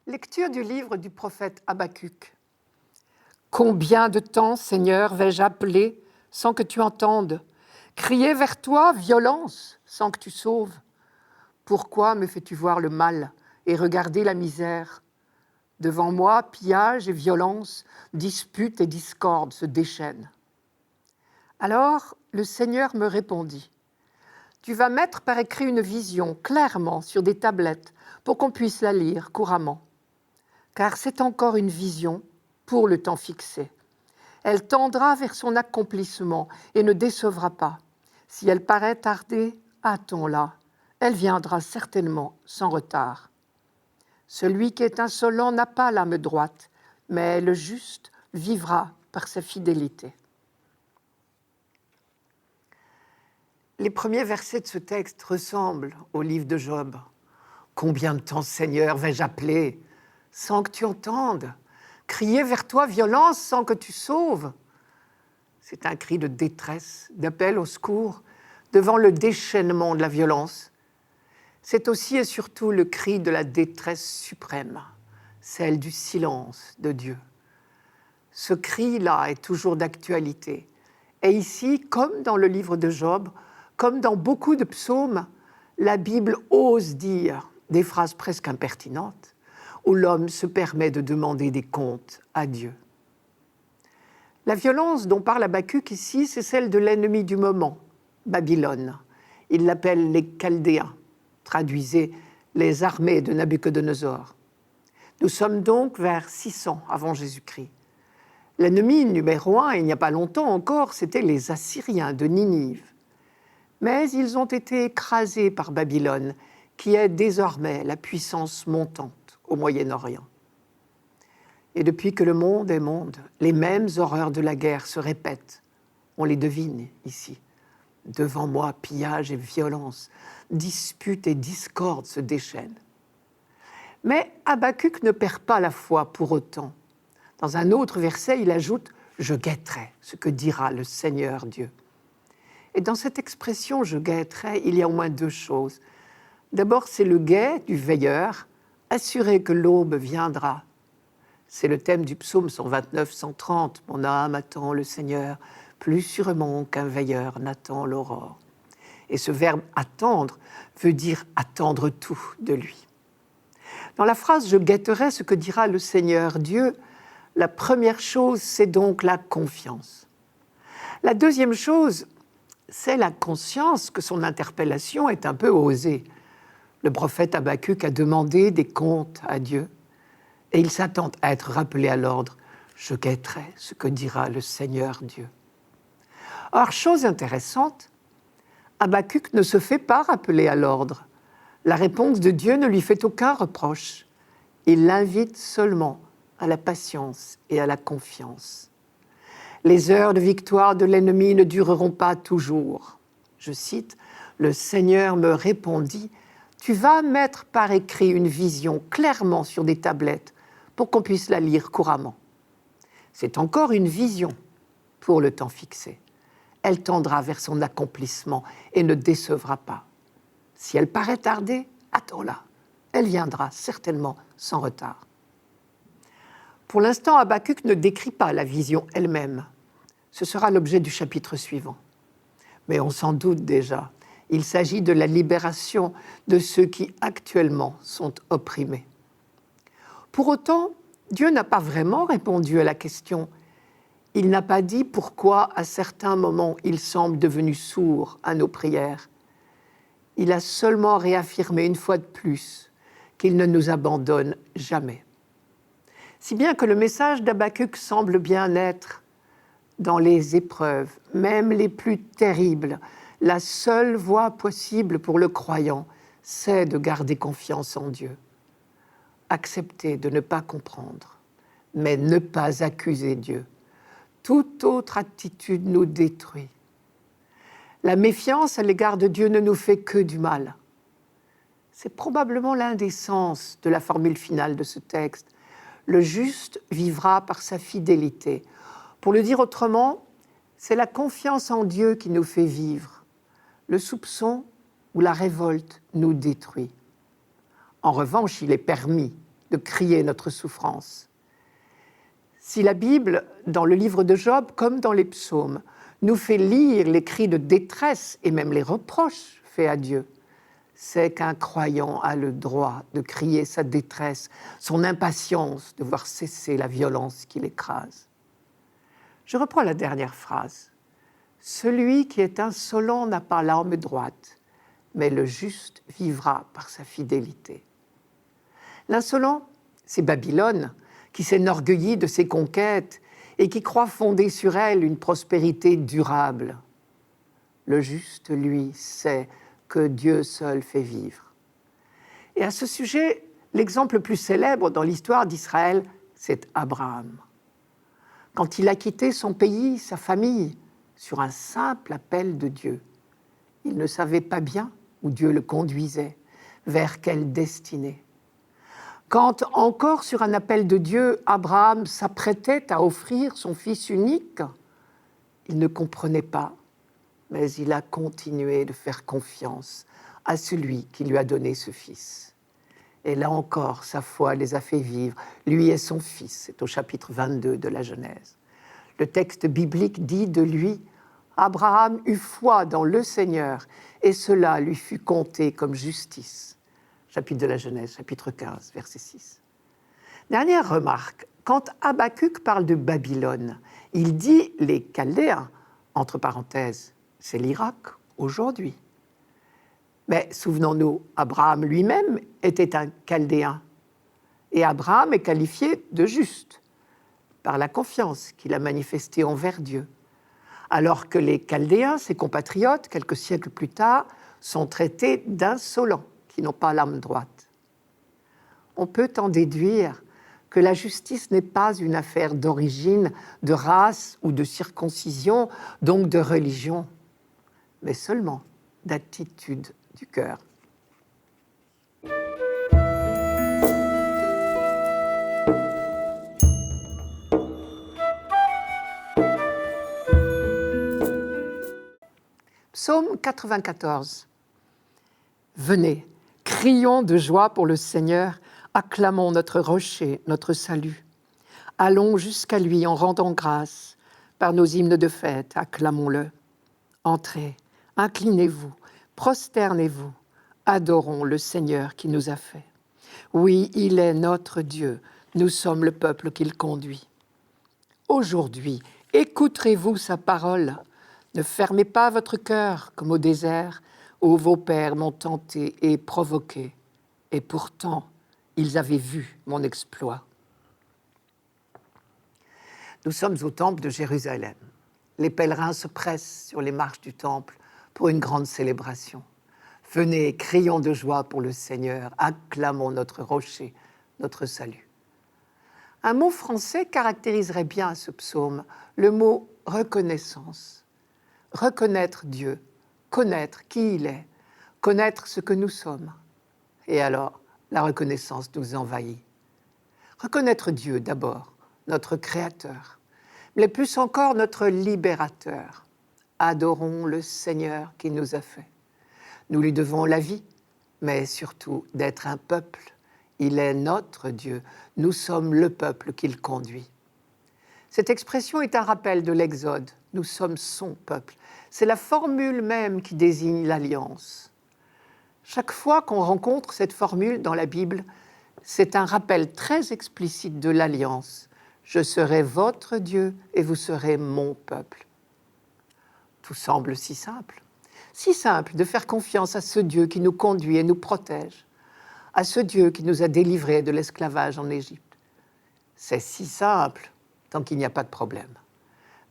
Lecture du livre du prophète Habacuc. Combien de temps, Seigneur, vais-je appeler sans que tu entendes, crier vers toi violence sans que tu sauves? Pourquoi me fais-tu voir le mal et regarder la misère? Devant moi, pillage et violence, dispute et discorde se déchaînent. Alors le Seigneur me répondit, « Tu vas mettre par écrit une vision clairement sur des tablettes pour qu'on puisse la lire couramment. Car c'est encore une vision pour le temps fixé. Elle tendra vers son accomplissement et ne décevra pas. Si elle paraît tarder, attends-la. Elle viendra certainement sans retard. Celui qui est insolent n'a pas l'âme droite, mais le juste vivra par sa fidélité. » Les premiers versets de ce texte ressemblent au livre de Job. « Combien de temps, Seigneur, vais-je appeler sans que tu entendes, crier vers toi violence sans que tu sauves ?» C'est un cri de détresse, d'appel au secours devant le déchaînement de la violence. C'est aussi et surtout le cri de la détresse suprême, celle du silence de Dieu. Ce cri-là est toujours d'actualité. Et ici, comme dans le livre de Job, comme dans beaucoup de psaumes, la Bible ose dire des phrases presque impertinentes, où l'homme se permet de demander des comptes à Dieu. La violence dont parle Habacuc ici, c'est celle de l'ennemi du moment, Babylone. Il l'appelle les Chaldéens, traduisez les armées de Nabuchodonosor. Nous sommes donc vers 600 avant Jésus-Christ. L'ennemi numéro 1, il n'y a pas longtemps encore, c'était les Assyriens de Ninive. Mais ils ont été écrasés par Babylone, qui est désormais la puissance montante au Moyen-Orient. Et depuis que le monde est monde, les mêmes horreurs de la guerre se répètent. On les devine ici. Devant moi, pillage et violence, dispute et discorde se déchaînent. Mais Habacuc ne perd pas la foi pour autant. Dans un autre verset, il ajoute « Je guetterai ce que dira le Seigneur Dieu ». Et dans cette expression « je guetterai », il y a au moins deux choses. D'abord, c'est le guet du veilleur, assuré que l'aube viendra. C'est le thème du psaume 129, 130. « Mon âme attend le Seigneur, plus sûrement qu'un veilleur n'attend l'aurore. » Et ce verbe « attendre » veut dire attendre tout de lui. Dans la phrase « je guetterai ce que dira le Seigneur Dieu », la première chose, c'est donc la confiance. La deuxième chose, c'est la conscience que son interpellation est un peu osée. Le prophète Habacuc a demandé des comptes à Dieu et il s'attend à être rappelé à l'ordre « je guetterai ce que dira le Seigneur Dieu ». Or, chose intéressante, Habacuc ne se fait pas rappeler à l'ordre. La réponse de Dieu ne lui fait aucun reproche. Il l'invite seulement à la patience et à la confiance. Les heures de victoire de l'ennemi ne dureront pas toujours. Je cite, « Le Seigneur me répondit, tu vas mettre par écrit une vision clairement sur des tablettes pour qu'on puisse la lire couramment. » C'est encore une vision pour le temps fixé. Elle tendra vers son accomplissement et ne décevra pas. Si elle paraît tarder, attends-la. Elle viendra certainement sans retard. Pour l'instant, Habacuc ne décrit pas la vision elle-même. Ce sera l'objet du chapitre suivant. Mais on s'en doute déjà, il s'agit de la libération de ceux qui actuellement sont opprimés. Pour autant, Dieu n'a pas vraiment répondu à la question. Il n'a pas dit pourquoi, à certains moments, il semble devenu sourd à nos prières. Il a seulement réaffirmé une fois de plus qu'il ne nous abandonne jamais. Si bien que le message d'Habacuc semble bien être dans les épreuves, même les plus terribles, la seule voie possible pour le croyant, c'est de garder confiance en Dieu. Accepter de ne pas comprendre, mais ne pas accuser Dieu. Toute autre attitude nous détruit. La méfiance à l'égard de Dieu ne nous fait que du mal. C'est probablement l'un des sens de la formule finale de ce texte. Le juste vivra par sa fidélité. Pour le dire autrement, c'est la confiance en Dieu qui nous fait vivre. Le soupçon ou la révolte nous détruit. En revanche, il est permis de crier notre souffrance. Si la Bible, dans le livre de Job, comme dans les psaumes, nous fait lire les cris de détresse et même les reproches faits à Dieu, c'est qu'un croyant a le droit de crier sa détresse, son impatience de voir cesser la violence qui l'écrase. Je reprends la dernière phrase. « Celui qui est insolent n'a pas l'arme droite, mais le juste vivra par sa fidélité. » L'insolent, c'est Babylone, qui s'enorgueillit de ses conquêtes et qui croit fonder sur elle une prospérité durable. Le juste, lui, sait que Dieu seul fait vivre. Et à ce sujet, l'exemple le plus célèbre dans l'histoire d'Israël, c'est Abraham. Quand il a quitté son pays, sa famille, sur un simple appel de Dieu, il ne savait pas bien où Dieu le conduisait, vers quelle destinée. Quand, encore sur un appel de Dieu, Abraham s'apprêtait à offrir son fils unique, il ne comprenait pas, mais il a continué de faire confiance à celui qui lui a donné ce fils. Et là encore, sa foi les a fait vivre, lui et son fils. C'est au chapitre 22 de la Genèse. Le texte biblique dit de lui, « Abraham eut foi dans le Seigneur, et cela lui fut compté comme justice. » Chapitre de la Genèse, chapitre 15, verset 6. Dernière remarque, quand Habakkuk parle de Babylone, il dit les Chaldéens, entre parenthèses, c'est l'Irak aujourd'hui. Mais souvenons-nous, Abraham lui-même était un Chaldéen. Et Abraham est qualifié de juste par la confiance qu'il a manifestée envers Dieu. Alors que les Chaldéens, ses compatriotes, quelques siècles plus tard, sont traités d'insolents, qui n'ont pas l'âme droite. On peut en déduire que la justice n'est pas une affaire d'origine, de race ou de circoncision, donc de religion, mais seulement d'attitude du cœur. Psaume 94. Venez, crions de joie pour le Seigneur, acclamons notre rocher, notre salut. Allons jusqu'à lui en rendant grâce, par nos hymnes de fête, acclamons-le. Entrez, inclinez-vous, prosternez-vous, adorons le Seigneur qui nous a fait. Oui, il est notre Dieu, nous sommes le peuple qu'il conduit. Aujourd'hui, écouterez-vous sa parole. Ne fermez pas votre cœur comme au désert, où vos pères m'ont tenté et provoqué. Et pourtant, ils avaient vu mon exploit. Nous sommes au temple de Jérusalem. Les pèlerins se pressent sur les marches du temple pour une grande célébration. Venez, crions de joie pour le Seigneur, acclamons notre rocher, notre salut. Un mot français caractériserait bien ce psaume, le mot reconnaissance. Reconnaître Dieu, connaître qui il est, connaître ce que nous sommes. Et alors, la reconnaissance nous envahit. Reconnaître Dieu d'abord, notre Créateur, mais plus encore notre Libérateur. Adorons le Seigneur qui nous a fait. Nous lui devons la vie, mais surtout d'être un peuple. Il est notre Dieu, nous sommes le peuple qu'il conduit. Cette expression est un rappel de l'Exode. Nous sommes son peuple. C'est la formule même qui désigne l'alliance. Chaque fois qu'on rencontre cette formule dans la Bible, c'est un rappel très explicite de l'alliance. Je serai votre Dieu et vous serez mon peuple. Tout semble si simple de faire confiance à ce Dieu qui nous conduit et nous protège, à ce Dieu qui nous a délivrés de l'esclavage en Égypte. C'est si simple tant qu'il n'y a pas de problème.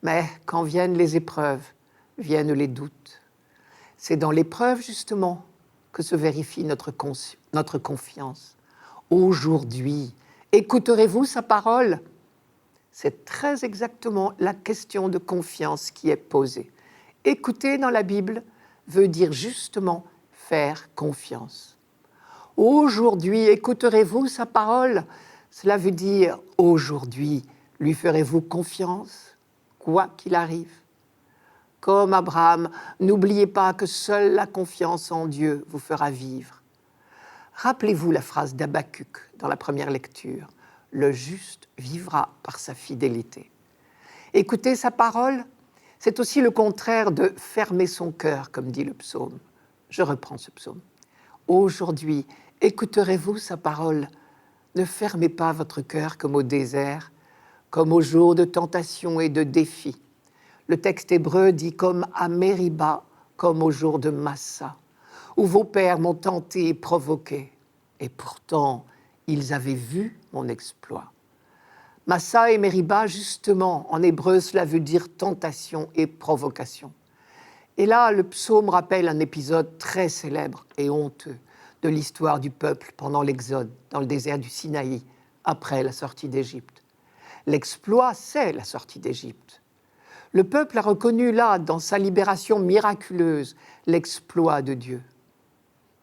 Mais quand viennent les épreuves, viennent les doutes. C'est dans l'épreuve, justement, que se vérifie notre confiance. Aujourd'hui, écouterez-vous sa parole ? C'est très exactement la question de confiance qui est posée. Écouter dans la Bible veut dire justement faire confiance. Aujourd'hui, écouterez-vous sa parole ? Cela veut dire aujourd'hui, lui ferez-vous confiance, quoi qu'il arrive ? Comme Abraham, n'oubliez pas que seule la confiance en Dieu vous fera vivre. Rappelez-vous la phrase d'Habakkuk dans la première lecture. « Le juste vivra par sa fidélité ». Écouter sa parole, c'est aussi le contraire de fermer son cœur, comme dit le psaume. Je reprends ce psaume. « Aujourd'hui, écouterez-vous sa parole ? Ne fermez pas votre cœur comme au désert, comme au jour de tentation et de défi. » Le texte hébreu dit comme à Mériba, comme au jour de Massa, où vos pères m'ont tenté et provoqué, et pourtant ils avaient vu mon exploit. Massa et Mériba, justement, en hébreu, cela veut dire tentation et provocation. Et là, le psaume rappelle un épisode très célèbre et honteux de l'histoire du peuple pendant l'exode dans le désert du Sinaï, après la sortie d'Égypte. L'exploit, c'est la sortie d'Égypte. Le peuple a reconnu là, dans sa libération miraculeuse, l'exploit de Dieu.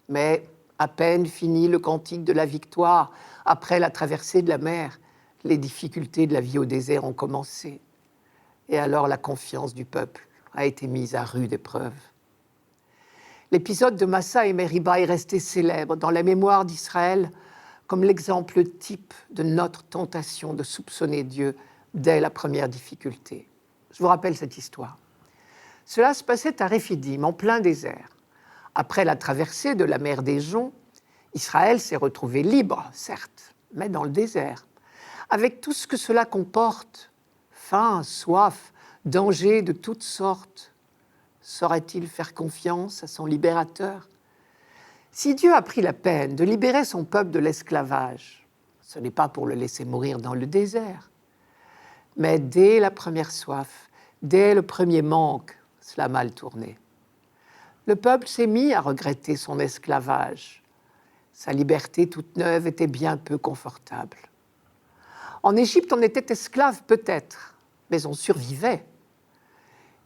Mais à peine fini le cantique de la victoire, après la traversée de la mer, les difficultés de la vie au désert ont commencé. Et alors la confiance du peuple a été mise à rude épreuve. L'épisode de Massa et Mériba est resté célèbre dans la mémoire d'Israël comme l'exemple type de notre tentation de soupçonner Dieu dès la première difficulté. Je vous rappelle cette histoire. Cela se passait à Réphidim, en plein désert. Après la traversée de la mer des Joncs, Israël s'est retrouvé libre, certes, mais dans le désert, avec tout ce que cela comporte, faim, soif, danger de toutes sortes. Saurait-il faire confiance à son libérateur ? Si Dieu a pris la peine de libérer son peuple de l'esclavage, ce n'est pas pour le laisser mourir dans le désert. Mais dès la première soif, dès le premier manque, cela a mal tourné. Le peuple s'est mis à regretter son esclavage. Sa liberté toute neuve était bien peu confortable. En Égypte, on était esclave peut-être, mais on survivait.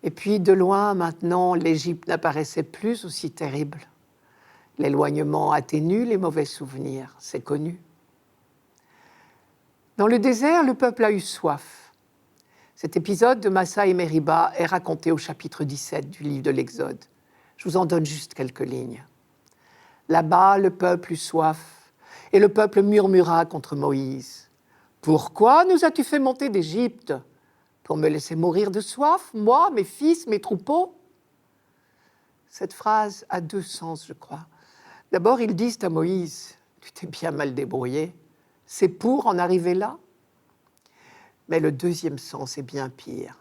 Et puis de loin, maintenant, l'Égypte n'apparaissait plus aussi terrible. L'éloignement atténue les mauvais souvenirs, c'est connu. Dans le désert, le peuple a eu soif. Cet épisode de Massa et Mériba est raconté au chapitre 17 du livre de l'Exode. Je vous en donne juste quelques lignes. Là-bas, le peuple eut soif, et le peuple murmura contre Moïse. « Pourquoi nous as-tu fait monter d'Égypte ? Pour me laisser mourir de soif, moi, mes fils, mes troupeaux ?» Cette phrase a deux sens, je crois. D'abord, ils disent à Moïse, « Tu t'es bien mal débrouillé, c'est pour en arriver là ?» Mais le deuxième sens est bien pire.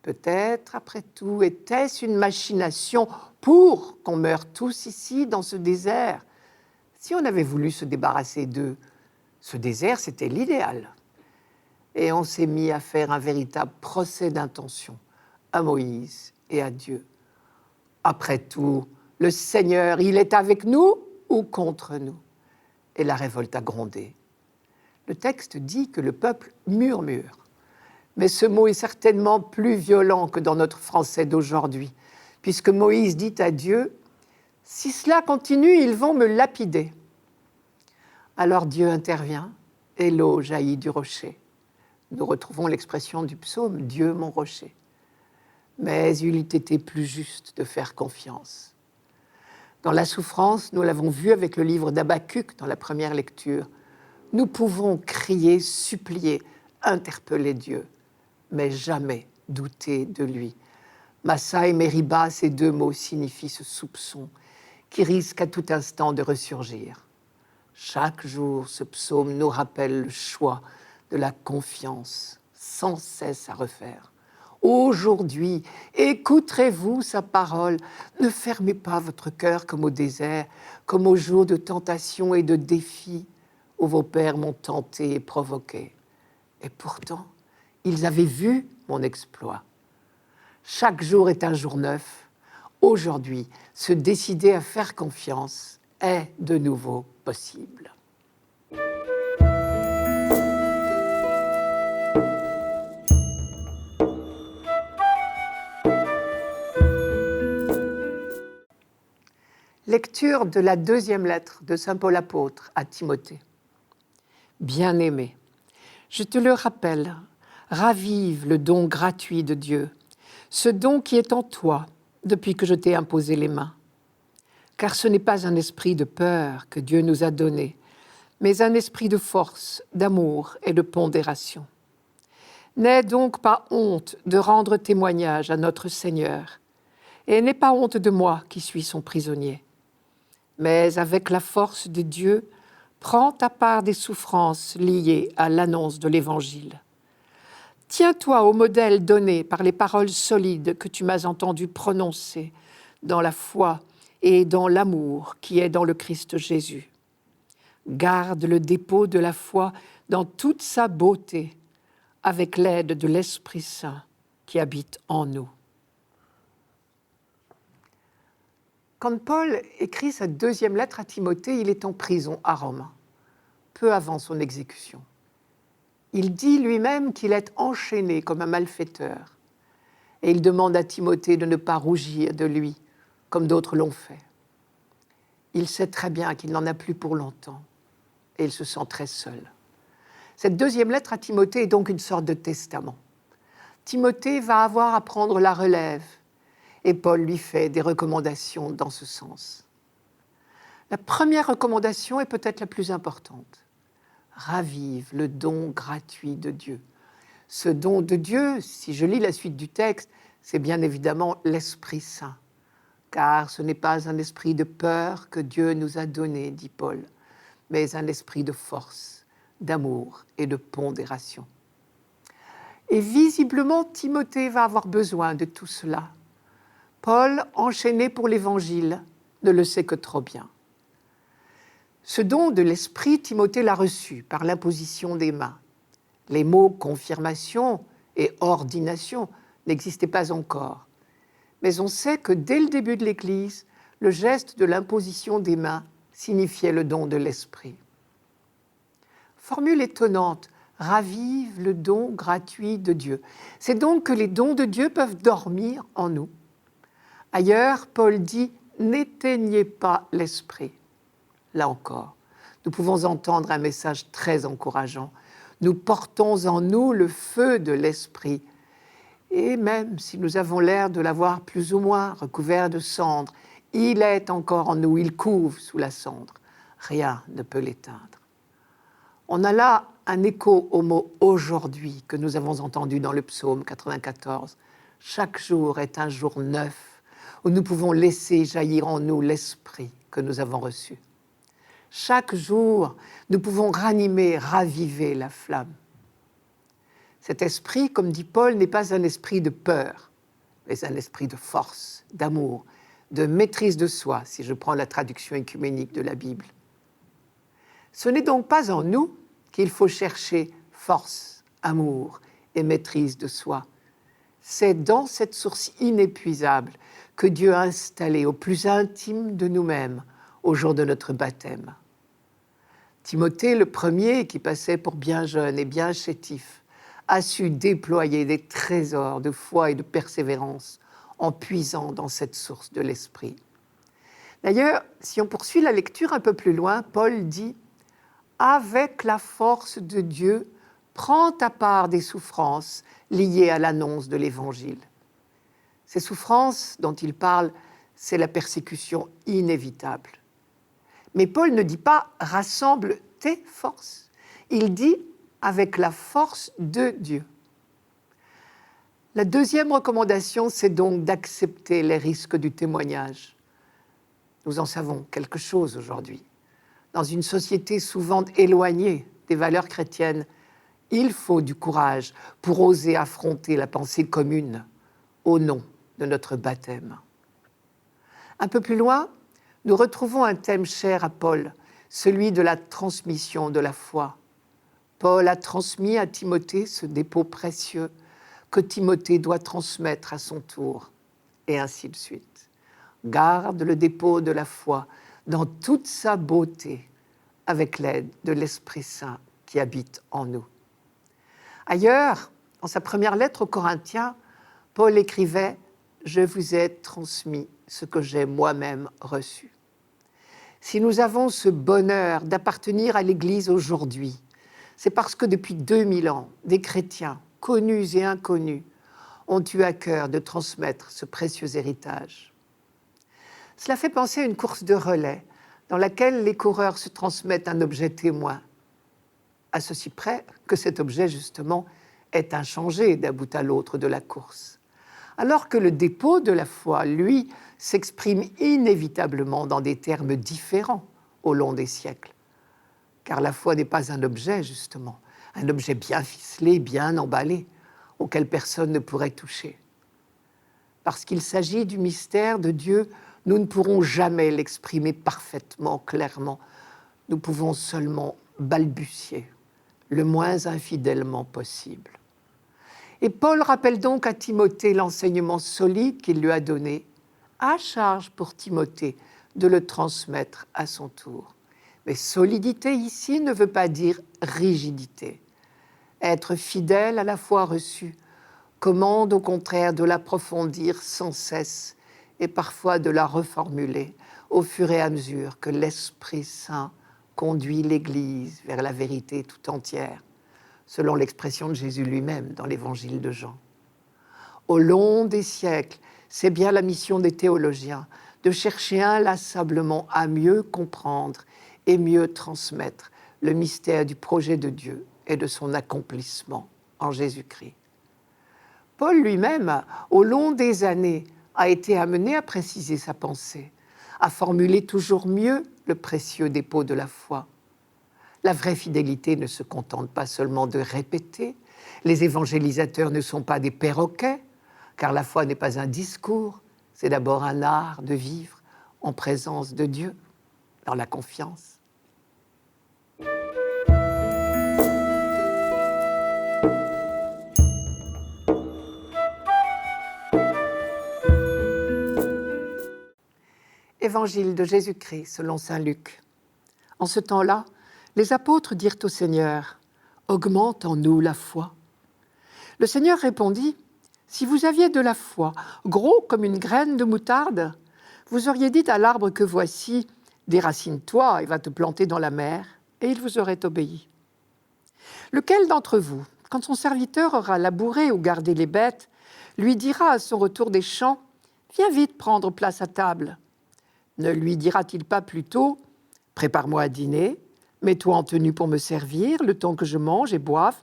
Peut-être, après tout, était-ce une machination pour qu'on meure tous ici, dans ce désert ? Si on avait voulu se débarrasser d'eux, ce désert, c'était l'idéal. Et on s'est mis à faire un véritable procès d'intention à Moïse et à Dieu. Après tout, le Seigneur, il est avec nous ou contre nous ? Et la révolte a grondé. Le texte dit que le peuple murmure. Mais ce mot est certainement plus violent que dans notre français d'aujourd'hui, puisque Moïse dit à Dieu, « Si cela continue, ils vont me lapider. » Alors Dieu intervient et l'eau jaillit du rocher. Nous retrouvons l'expression du psaume « Dieu mon rocher ». Mais il eût été plus juste de faire confiance. Dans la souffrance, nous l'avons vu avec le livre d'Habakkuk dans la première lecture, nous pouvons crier, supplier, interpeller Dieu, mais jamais douter de lui. Massa et Mériba, ces deux mots signifient ce soupçon qui risque à tout instant de ressurgir. Chaque jour, ce psaume nous rappelle le choix de la confiance, sans cesse à refaire. Aujourd'hui, écouterez-vous sa parole. Ne fermez pas votre cœur comme au désert, comme au jour de tentation et de défi, où vos pères m'ont tenté et provoqué. Et pourtant, ils avaient vu mon exploit. Chaque jour est un jour neuf. Aujourd'hui, se décider à faire confiance est de nouveau possible. Lecture de la deuxième lettre de saint Paul apôtre à Timothée. Bien-aimé, je te le rappelle, ravive le don gratuit de Dieu, ce don qui est en toi depuis que je t'ai imposé les mains. car ce n'est pas un esprit de peur que Dieu nous a donné, mais un esprit de force, d'amour et de pondération. N'aie donc pas honte de rendre témoignage à notre Seigneur, et n'aie pas honte de moi qui suis son prisonnier. Mais avec la force de Dieu, prends ta part des souffrances liées à l'annonce de l'Évangile. Tiens-toi au modèle donné par les paroles solides que tu m'as entendu prononcer dans la foi et dans l'amour qui est dans le Christ Jésus. Garde le dépôt de la foi dans toute sa beauté, avec l'aide de l'Esprit Saint qui habite en nous. Quand Paul écrit sa deuxième lettre à Timothée, il est en prison à Rome, peu avant son exécution. Il dit lui-même qu'il est enchaîné comme un malfaiteur, et il demande à Timothée de ne pas rougir de lui, comme d'autres l'ont fait. Il sait très bien qu'il n'en a plus pour longtemps, et il se sent très seul. Cette deuxième lettre à Timothée est donc une sorte de testament. Timothée va avoir à prendre la relève, et Paul lui fait des recommandations dans ce sens. La première recommandation est peut-être la plus importante. Ravive le don gratuit de Dieu. Ce don de Dieu, si je lis la suite du texte, c'est bien évidemment l'Esprit Saint. Car ce n'est pas un esprit de peur que Dieu nous a donné, dit Paul, mais un esprit de force, d'amour et de pondération. Et visiblement, Timothée va avoir besoin de tout cela. Paul, enchaîné pour l'Évangile, ne le sait que trop bien. Ce don de l'Esprit, Timothée l'a reçu par l'imposition des mains. Les mots confirmation et ordination n'existaient pas encore. Mais on sait que dès le début de l'Église, le geste de l'imposition des mains signifiait le don de l'Esprit. Formule étonnante, ravive le don gratuit de Dieu. C'est donc que les dons de Dieu peuvent dormir en nous. Ailleurs, Paul dit « n'éteignez pas l'Esprit ». Là encore, nous pouvons entendre un message très encourageant. Nous portons en nous le feu de l'Esprit. Et même si nous avons l'air de l'avoir plus ou moins recouvert de cendre, il est encore en nous, il couve sous la cendre. Rien ne peut l'éteindre. On a là un écho au mot « aujourd'hui » que nous avons entendu dans le psaume 94. Chaque jour est un jour neuf où nous pouvons laisser jaillir en nous l'Esprit que nous avons reçu. Chaque jour, nous pouvons ranimer, raviver la flamme. Cet esprit, comme dit Paul, n'est pas un esprit de peur, mais un esprit de force, d'amour, de maîtrise de soi, si je prends la traduction œcuménique de la Bible. Ce n'est donc pas en nous qu'il faut chercher force, amour et maîtrise de soi. C'est dans cette source inépuisable que Dieu a installée au plus intime de nous-mêmes au jour de notre baptême. Timothée, le premier, qui passait pour bien jeune et bien chétif, a su déployer des trésors de foi et de persévérance en puisant dans cette source de l'Esprit. D'ailleurs, si on poursuit la lecture un peu plus loin, Paul dit « Avec la force de Dieu, prends ta part des souffrances liées à l'annonce de l'Évangile. » Ces souffrances dont il parle, c'est la persécution inévitable. Mais Paul ne dit pas « rassemble tes forces ». Il dit « avec la force de Dieu ». La deuxième recommandation, c'est donc d'accepter les risques du témoignage. Nous en savons quelque chose aujourd'hui. Dans une société souvent éloignée des valeurs chrétiennes, il faut du courage pour oser affronter la pensée commune au nom de notre baptême. Un peu plus loin, nous retrouvons un thème cher à Paul, celui de la transmission de la foi. Paul a transmis à Timothée ce dépôt précieux que Timothée doit transmettre à son tour, et ainsi de suite. Garde le dépôt de la foi dans toute sa beauté, avec l'aide de l'Esprit Saint qui habite en nous. Ailleurs, dans sa première lettre aux Corinthiens, Paul écrivait « Je vous ai transmis ce que j'ai moi-même reçu ». Si nous avons ce bonheur d'appartenir à l'Église aujourd'hui, c'est parce que depuis 2000 ans, des chrétiens, connus et inconnus, ont eu à cœur de transmettre ce précieux héritage. Cela fait penser à une course de relais dans laquelle les coureurs se transmettent un objet témoin, à ceci près que cet objet, justement, est inchangé d'un bout à l'autre de la course. Alors que le dépôt de la foi, lui, s'exprime inévitablement dans des termes différents au long des siècles. Car la foi n'est pas un objet, justement, un objet bien ficelé, bien emballé, auquel personne ne pourrait toucher. Parce qu'il s'agit du mystère de Dieu, nous ne pourrons jamais l'exprimer parfaitement, clairement. Nous pouvons seulement balbutier, le moins infidèlement possible. Et Paul rappelle donc à Timothée l'enseignement solide qu'il lui a donné, à charge pour Timothée de le transmettre à son tour. Mais solidité ici ne veut pas dire rigidité. Être fidèle à la foi reçue commande au contraire de l'approfondir sans cesse et parfois de la reformuler au fur et à mesure que l'Esprit Saint conduit l'Église vers la vérité tout entière, selon l'expression de Jésus lui-même dans l'Évangile de Jean. Au long des siècles, c'est bien la mission des théologiens de chercher inlassablement à mieux comprendre et mieux transmettre le mystère du projet de Dieu et de son accomplissement en Jésus-Christ. Paul lui-même, au long des années, a été amené à préciser sa pensée, à formuler toujours mieux le précieux dépôt de la foi. La vraie fidélité ne se contente pas seulement de répéter. Les évangélisateurs ne sont pas des perroquets, car la foi n'est pas un discours, c'est d'abord un art de vivre en présence de Dieu, dans la confiance. Évangile de Jésus-Christ selon saint Luc. En ce temps-là, les apôtres dirent au Seigneur, « Augmente en nous la foi. » Le Seigneur répondit, « Si vous aviez de la foi, gros comme une graine de moutarde, vous auriez dit à l'arbre que voici, déracine-toi et va te planter dans la mer, et il vous aurait obéi. Lequel d'entre vous, quand son serviteur aura labouré ou gardé les bêtes, lui dira à son retour des champs, « Viens vite prendre place à table » Ne lui dira-t-il pas plutôt « Prépare-moi à dîner, mets-toi en tenue pour me servir, le temps que je mange et boive,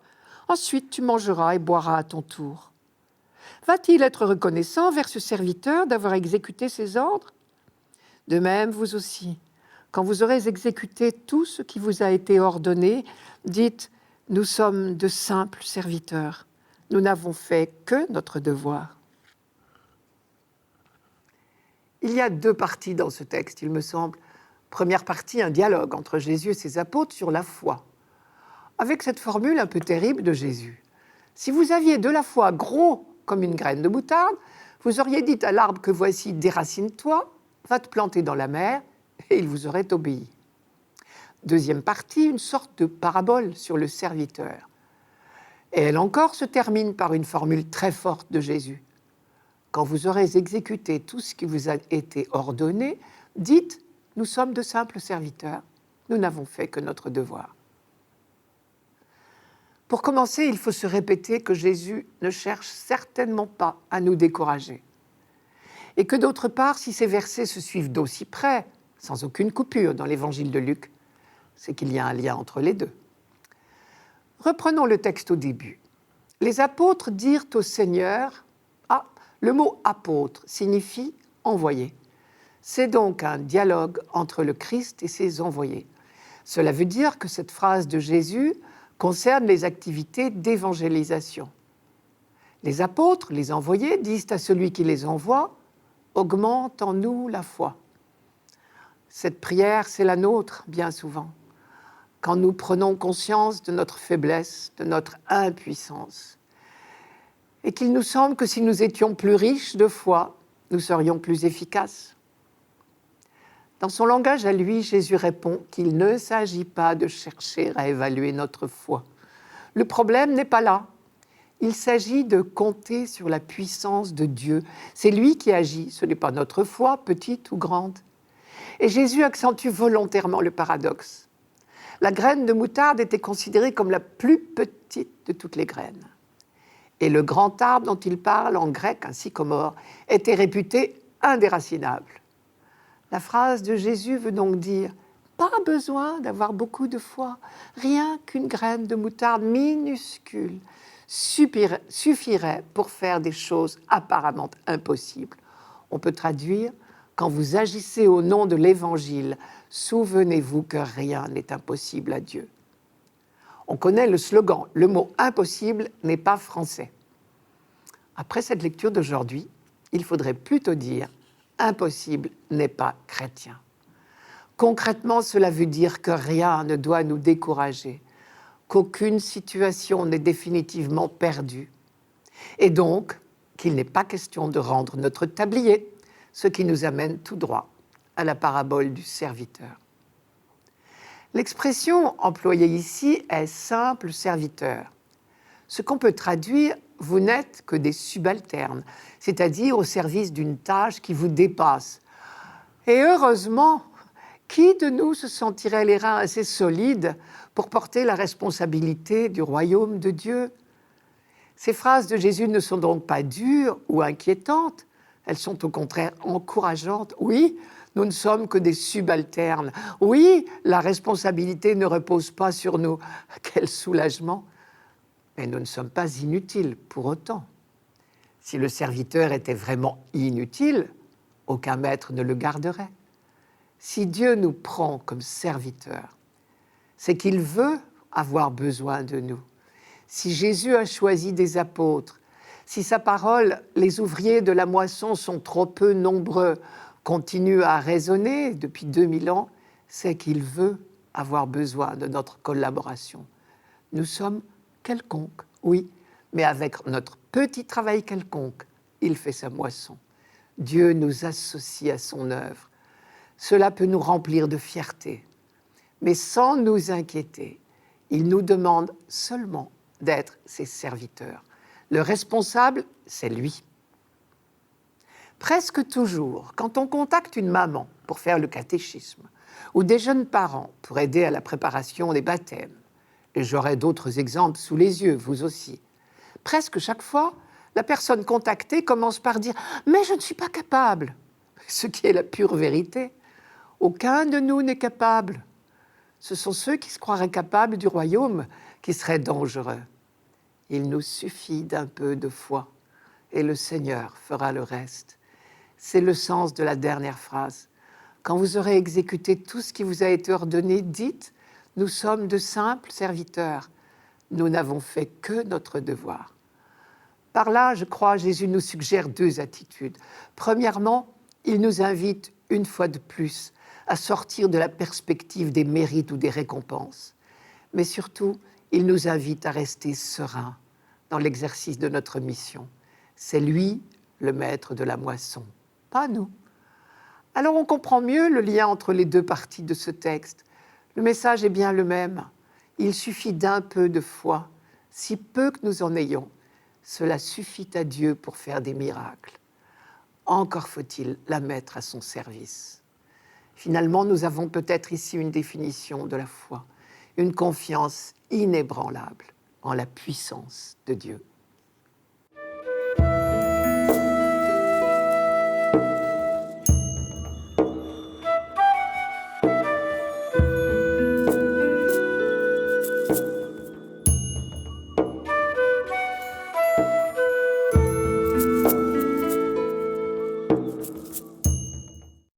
ensuite tu mangeras et boiras à ton tour. » Va-t-il être reconnaissant vers ce serviteur d'avoir exécuté ses ordres ? De même, vous aussi, quand vous aurez exécuté tout ce qui vous a été ordonné, dites « Nous sommes de simples serviteurs, nous n'avons fait que notre devoir. » Il y a deux parties dans ce texte, il me semble. Première partie, un dialogue entre Jésus et ses apôtres sur la foi. Avec cette formule un peu terrible de Jésus. Si vous aviez de la foi gros comme une graine de moutarde, vous auriez dit à l'arbre que voici, déracine-toi, va te planter dans la mer, et il vous aurait obéi. Deuxième partie, une sorte de parabole sur le serviteur. Et elle encore se termine par une formule très forte de Jésus. Quand vous aurez exécuté tout ce qui vous a été ordonné, dites « Nous sommes de simples serviteurs, nous n'avons fait que notre devoir. » Pour commencer, il faut se répéter que Jésus ne cherche certainement pas à nous décourager. Et que d'autre part, si ces versets se suivent d'aussi près, sans aucune coupure dans l'évangile de Luc, c'est qu'il y a un lien entre les deux. Reprenons le texte au début. Les apôtres dirent au Seigneur, le mot « apôtre » signifie « envoyé ». C'est donc un dialogue entre le Christ et ses envoyés. Cela veut dire que cette phrase de Jésus concerne les activités d'évangélisation. Les apôtres, les envoyés, disent à celui qui les envoie « augmente en nous la foi ». Cette prière, c'est la nôtre, bien souvent, quand nous prenons conscience de notre faiblesse, de notre impuissance, et qu'il nous semble que si nous étions plus riches de foi, nous serions plus efficaces. Dans son langage à lui, Jésus répond qu'il ne s'agit pas de chercher à évaluer notre foi. Le problème n'est pas là. Il s'agit de compter sur la puissance de Dieu. C'est lui qui agit, ce n'est pas notre foi, petite ou grande. Et Jésus accentue volontairement le paradoxe. La graine de moutarde était considérée comme la plus petite de toutes les graines. Et le grand arbre dont il parle en grec, un sycomore, était réputé indéracinable. La phrase de Jésus veut donc dire « Pas besoin d'avoir beaucoup de foi, rien qu'une graine de moutarde minuscule suffirait pour faire des choses apparemment impossibles. » On peut traduire « Quand vous agissez au nom de l'Évangile, souvenez-vous que rien n'est impossible à Dieu. » On connaît le slogan « Le mot impossible n'est pas français ». Après cette lecture d'aujourd'hui, il faudrait plutôt dire « Impossible n'est pas chrétien ». Concrètement, cela veut dire que rien ne doit nous décourager, qu'aucune situation n'est définitivement perdue, et donc qu'il n'est pas question de rendre notre tablier, ce qui nous amène tout droit à la parabole du serviteur. L'expression employée ici est « simple serviteur », ce qu'on peut traduire « vous n'êtes que des subalternes », c'est-à-dire au service d'une tâche qui vous dépasse. Et heureusement, qui de nous se sentirait les reins assez solides pour porter la responsabilité du royaume de Dieu? Ces phrases de Jésus ne sont donc pas dures ou inquiétantes, elles sont au contraire encourageantes. Oui, nous ne sommes que des subalternes. Oui, la responsabilité ne repose pas sur nous. Quel soulagement! Mais nous ne sommes pas inutiles pour autant. Si le serviteur était vraiment inutile, aucun maître ne le garderait. Si Dieu nous prend comme serviteurs, c'est qu'il veut avoir besoin de nous. Si Jésus a choisi des apôtres, si sa parole, les ouvriers de la moisson sont trop peu nombreux, continue à résonner depuis 2000 ans, c'est qu'il veut avoir besoin de notre collaboration. Nous sommes quelconques, oui, mais avec notre petit travail quelconque, il fait sa moisson. Dieu nous associe à son œuvre. Cela peut nous remplir de fierté, mais sans nous inquiéter, il nous demande seulement d'être ses serviteurs. Le responsable, c'est lui. Presque toujours, quand on contacte une maman pour faire le catéchisme, ou des jeunes parents pour aider à la préparation des baptêmes, et j'aurai d'autres exemples sous les yeux, vous aussi, presque chaque fois, la personne contactée commence par dire « mais je ne suis pas capable », ce qui est la pure vérité. Aucun de nous n'est capable. Ce sont ceux qui se croiraient capables du royaume qui seraient dangereux. Il nous suffit d'un peu de foi et le Seigneur fera le reste. C'est le sens de la dernière phrase. Quand vous aurez exécuté tout ce qui vous a été ordonné, dites « Nous sommes de simples serviteurs. Nous n'avons fait que notre devoir. » Par là, je crois, Jésus nous suggère deux attitudes. Premièrement, il nous invite une fois de plus à sortir de la perspective des mérites ou des récompenses. Mais surtout, il nous invite à rester sereins dans l'exercice de notre mission. C'est lui le maître de la moisson, pas nous. Alors on comprend mieux le lien entre les deux parties de ce texte. Le message est bien le même. Il suffit d'un peu de foi, si peu que nous en ayons. Cela suffit à Dieu pour faire des miracles. Encore faut-il la mettre à son service. Finalement, nous avons peut-être ici une définition de la foi, une confiance inébranlable en la puissance de Dieu.